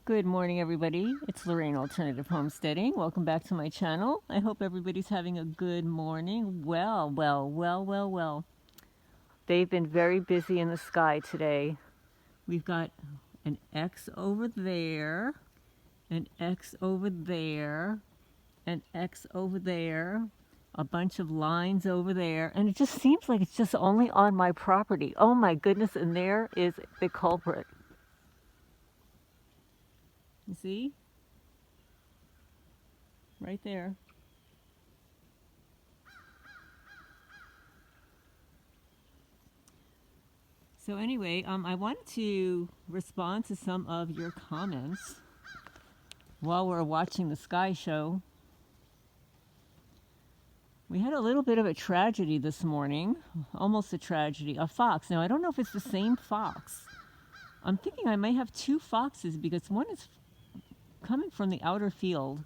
Good morning, everybody. It's Lorraine Alternative Homesteading. Welcome back to my channel. I hope everybody's having a good morning. Well. They've been very busy in the sky today. We've got an X over there, an X over there, an X over there, a bunch of lines over there, and it just seems like it's just only on my property. Oh my goodness, and there is the culprit. You see? Right there. So anyway, I wanted to respond to some of your comments while we're watching the Sky Show. We had a little bit of a tragedy this morning, almost a tragedy, a fox. Now, I don't know if it's the same fox. I'm thinking I may have two foxes because one is coming from the outer field.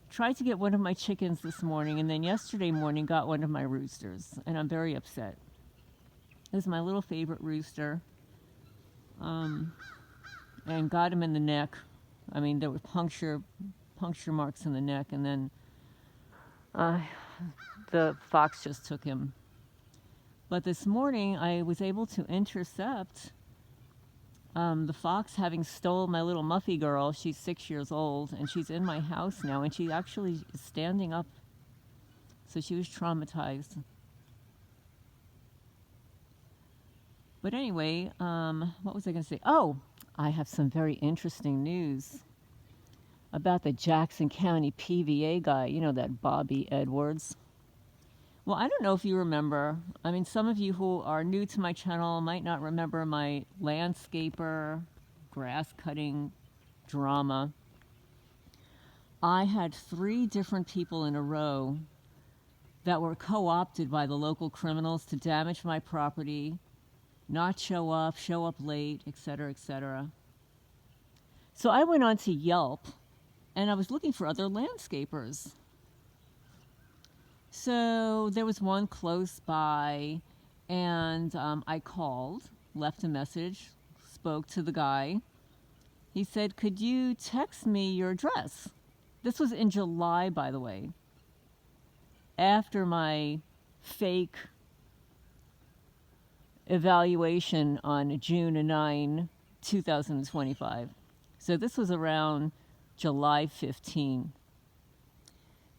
Tried to get one of my chickens this morning, and then yesterday morning got one of my roosters, and I'm very upset. It was my little favorite rooster, and got him in the neck. I mean, there were puncture marks in the neck, and then the fox just took him. But this morning, I was able to intercept the fox having stole my little Muffy girl. She's 6 years old, and she's in my house now, and she actually is standing up. So she was traumatized. But anyway, what was I going to say? Oh, I have some very interesting news about the Jackson County PVA guy. You know, that Bobby Edwards. Well, I don't know if you remember. I mean, some of you who are new to my channel might not remember my landscaper, grass cutting drama. I had 3 different people in a row that were co-opted by the local criminals to damage my property, not show up late, etc., etc. So I went on to Yelp, and I was looking for other landscapers. So there was one close by, and I called, left a message, spoke to the guy. He said, "Could you text me your address?" This was in July, by the way, after my fake evaluation on June 9, 2025. So this was around July 15.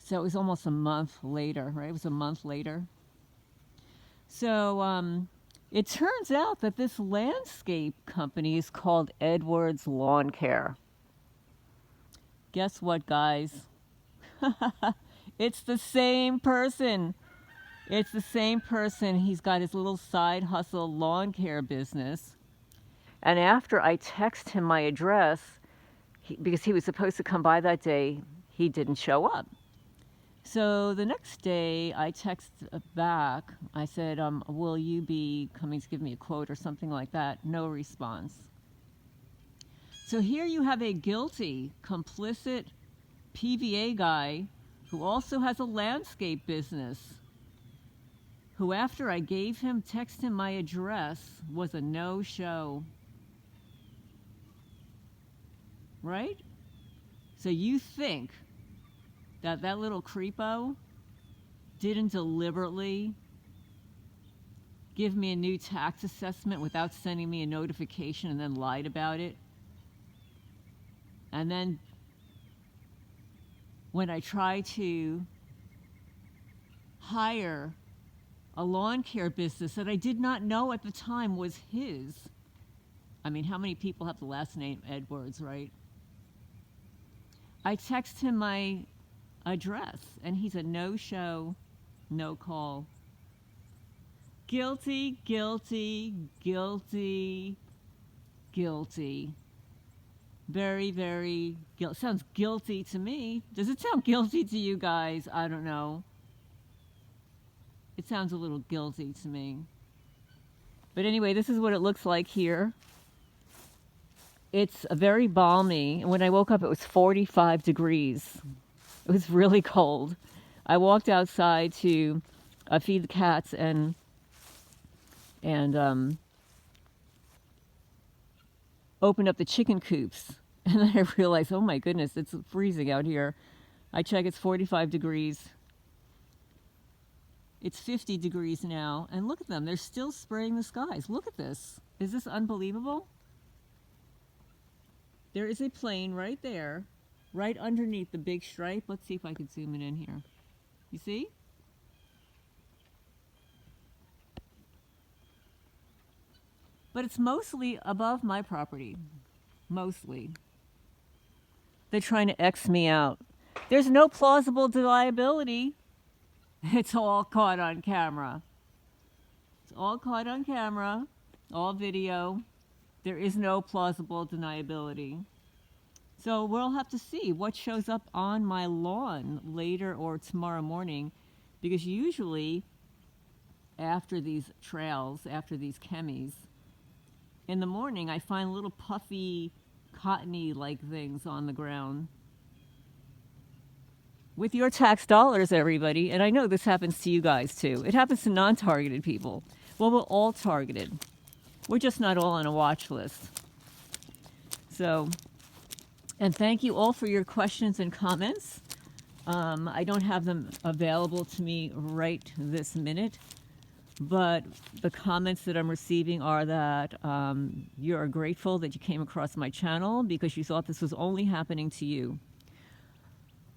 So it was almost a month later, right? It was a month later. So it turns out that this landscape company is called Edwards Lawncare. Guess what, guys? It's the same person. It's the same person. He's got his little side hustle lawn care business. And after I text him my address, because he was supposed to come by that day, he didn't show up. So the next day, I text back. I said, will you be coming to give me a quote or something like that? No response. So here you have a guilty, complicit PVA guy who also has a landscape business, who after I gave him, text him my address, was a no-show. Right? So you think that that little creepo didn't deliberately give me a new tax assessment without sending me a notification and then lied about it? And then when I tried to hire a lawn care business that I did not know at the time was his. I mean, how many people have the last name Edwards, right? I text him my address, and he's a no-show, no-call. Guilty, guilty, guilty, guilty. Very, very guilty. Sounds guilty to me. Does it sound guilty to you guys? I don't know. It sounds a little guilty to me. But anyway, this is what it looks like here. It's very balmy. When I woke up, it was 45 degrees. It was really cold. I walked outside to feed the cats and opened up the chicken coops. And then I realized, oh my goodness, it's freezing out here. I check, it's 45 degrees. It's 50 degrees now. And look at them. They're still spraying the skies. Look at this. Is this unbelievable? There is a plane right there, right underneath the big stripe. Let's see if I can zoom it in here. You see? But it's mostly above my property. Mostly. They're trying to X me out. There's no plausible deniability. It's all caught on camera. It's all caught on camera, all video. There is no plausible deniability. So we'll have to see what shows up on my lawn later or tomorrow morning, because usually after these trails, after these chemis, in the morning I find little puffy, cottony-like things on the ground. With your tax dollars, everybody, and I know this happens to you guys too. It happens to non-targeted people. Well, we're all targeted. We're just not all on a watch list. So, and thank you all for your questions and comments. I don't have them available to me right this minute, but the comments that I'm receiving are that you are grateful that you came across my channel because you thought this was only happening to you.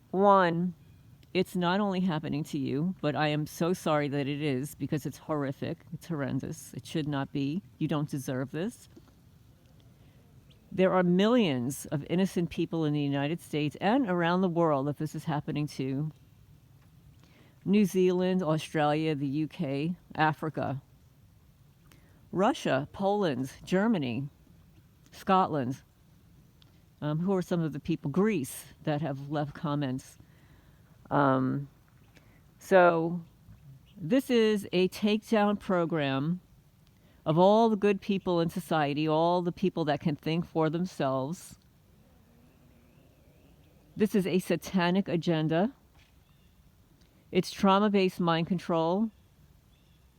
One, it's not only happening to you, but I am so sorry that it is, because it's horrific. It's horrendous. It should not be. You don't deserve this. There are millions of innocent people in the United States and around the world that this is happening to. New Zealand, Australia, the UK, Africa, Russia, Poland, Germany, Scotland. Who are some of the people? Greece, that have left comments. So this is a takedown program of all the good people in society, all the people that can think for themselves. This is a satanic agenda. It's trauma-based mind control,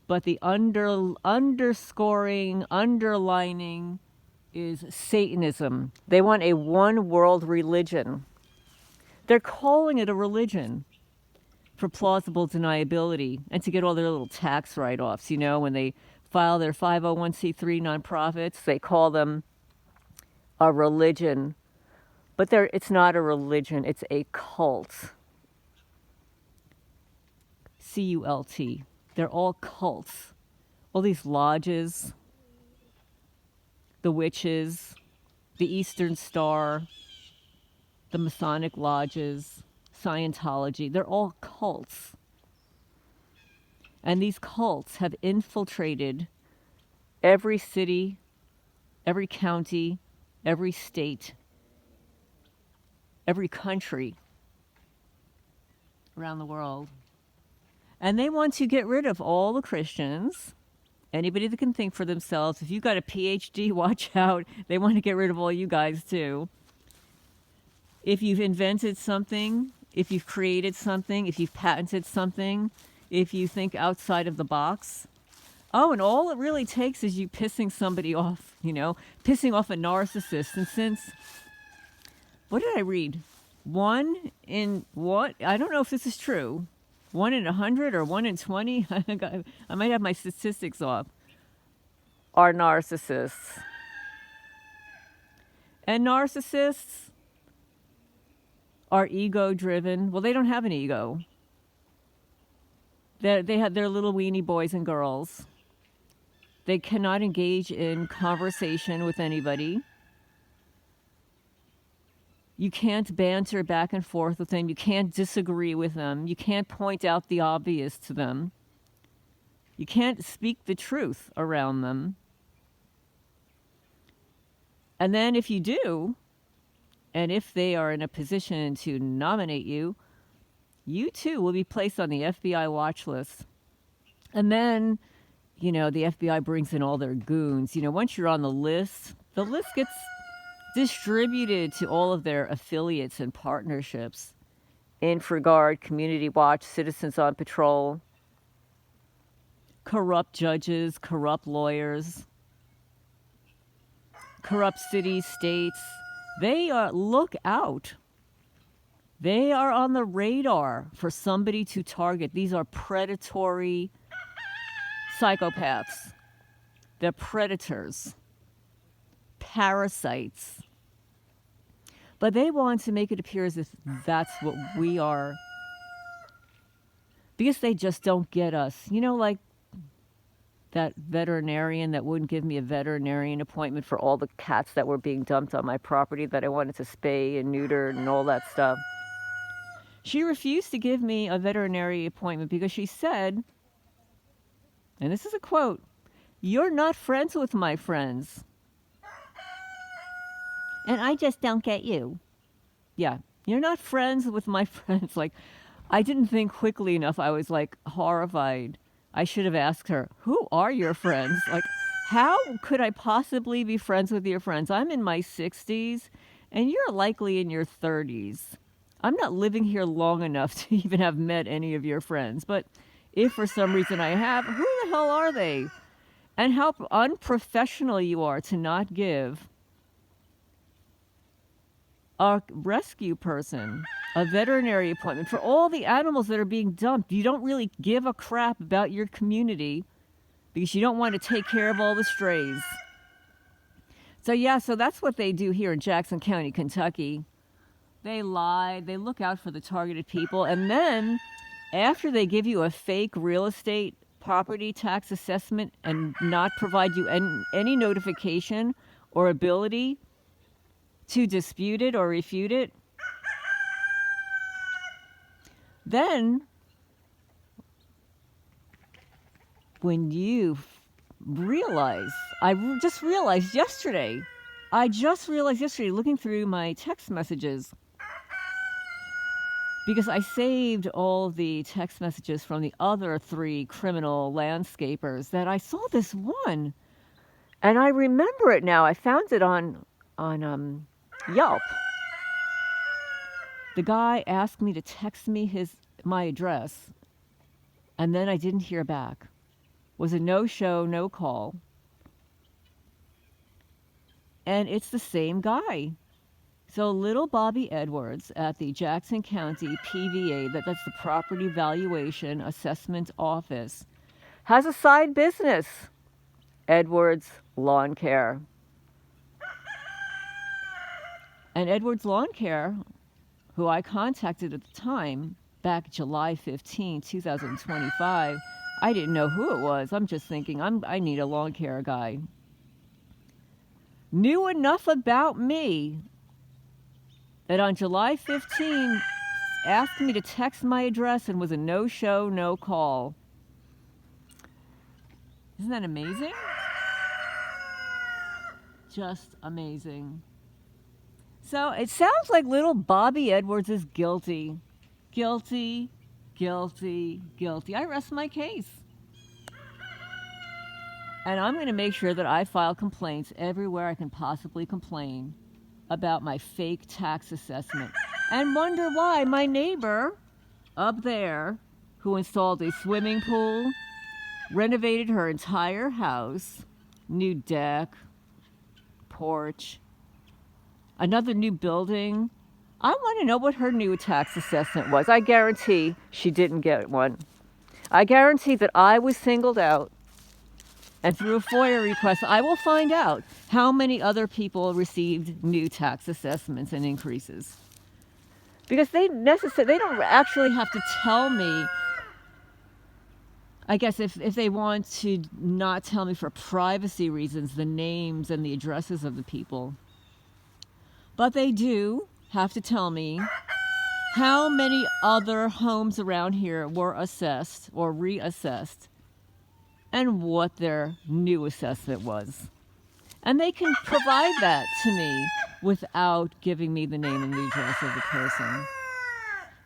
but the underlining is Satanism. They want a one-world religion. They're calling it a religion for plausible deniability and to get all their little tax write-offs. You know, when they file their 501c3 nonprofits, they call them a religion. But it's not a religion, it's a cult. C-U-L-T. They're all cults. All these lodges, the witches, the Eastern Star, the Masonic lodges, Scientology, they're all cults. And these cults have infiltrated every city, every county, every state, every country around the world. And they want to get rid of all the Christians, anybody that can think for themselves. If you've got a PhD, watch out. They want to get rid of all you guys too. If you've invented something, if you've created something, if you've patented something, if you think outside of the box. Oh, and all it really takes is you pissing somebody off, you know, pissing off a narcissist. And since, what did I read? I don't know if this is true. 1 in 100 or 1 in 20, I might have my statistics off, are narcissists. And narcissists are ego-driven. Well, they don't have an ego. They have their little weenie boys and girls. They cannot engage in conversation with anybody. You can't banter back and forth with them. You can't disagree with them. You can't point out the obvious to them. You can't speak the truth around them. And then if you do, and if they are in a position to nominate you, you too will be placed on the FBI watch list. And then, you know, the FBI brings in all their goons. You know, once you're on the list gets distributed to all of their affiliates and partnerships. InfraGard, Community Watch, Citizens on Patrol, corrupt judges, corrupt lawyers, corrupt cities, states, They are, look out. They are on the radar for somebody to target. These are predatory psychopaths. They're predators, parasites. But they want to make it appear as if that's what we are, because they just don't get us. You know, like that veterinarian that wouldn't give me a veterinarian appointment for all the cats that were being dumped on my property that I wanted to spay and neuter and all that stuff. She refused to give me a veterinary appointment because she said, and this is a quote, "You're not friends with my friends. And I just don't get you." Yeah, you're not friends with my friends. Like, I didn't think quickly enough. I was like horrified. I should have asked her, who are your friends? Like, how could I possibly be friends with your friends? I'm in my 60s and you're likely in your 30s. I'm not living here long enough to even have met any of your friends. But if for some reason I have, who the hell are they? And how unprofessional you are to not give a rescue person a veterinary appointment for all the animals that are being dumped. You don't really give a crap about your community because you don't want to take care of all the strays. So yeah, so that's what they do here in Jackson County, Kentucky. They lie, they look out for the targeted people, and then after they give you a fake real estate property tax assessment and not provide you any notification or ability to dispute it or refute it, then when you realize, I just realized yesterday looking through my text messages, because I saved all the text messages from the other 3 criminal landscapers, that I saw this one. And I remember it now. I found it on Yelp. The guy asked me to text me my address, and then I didn't hear back. Was a no-show, no call. And it's the same guy. So little Bobby Edwards at the Jackson County PVA, that's the Property Valuation Assessment Office, has a side business, Edwards Lawn Care. And Edwards Lawn Care, who I contacted at the time, back July 15, 2025, I didn't know who it was. I'm just thinking, I need a lawn care guy. Knew enough about me that on July 15, asked me to text my address and was a no-show, no call. Isn't that amazing? Just amazing. So it sounds like little Bobby Edwards is guilty. Guilty, guilty, guilty. I rest my case. And I'm going to make sure that I file complaints everywhere I can possibly complain about my fake tax assessment. And wonder why my neighbor up there, who installed a swimming pool, renovated her entire house, new deck, porch, another new building. I want to know what her new tax assessment was. I guarantee she didn't get one. I guarantee that I was singled out, and through a FOIA request, I will find out how many other people received new tax assessments and increases. Because they don't actually have to tell me. I guess if they want to not tell me for privacy reasons, the names and the addresses of the people. But they do have to tell me how many other homes around here were assessed or reassessed and what their new assessment was. And they can provide that to me without giving me the name and the address of the person.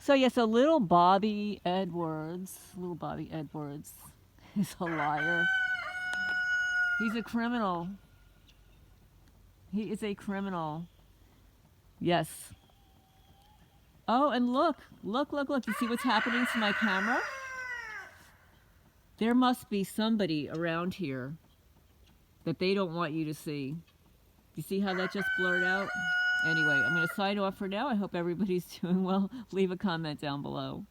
So yes, little Bobby Edwards is a liar. He's a criminal. He is a criminal. Yes. Oh, and look. You see what's happening to my camera? There must be somebody around here that they don't want you to see. You see how that just blurred out? Anyway, I'm going to sign off for now. I hope everybody's doing well. Leave a comment down below.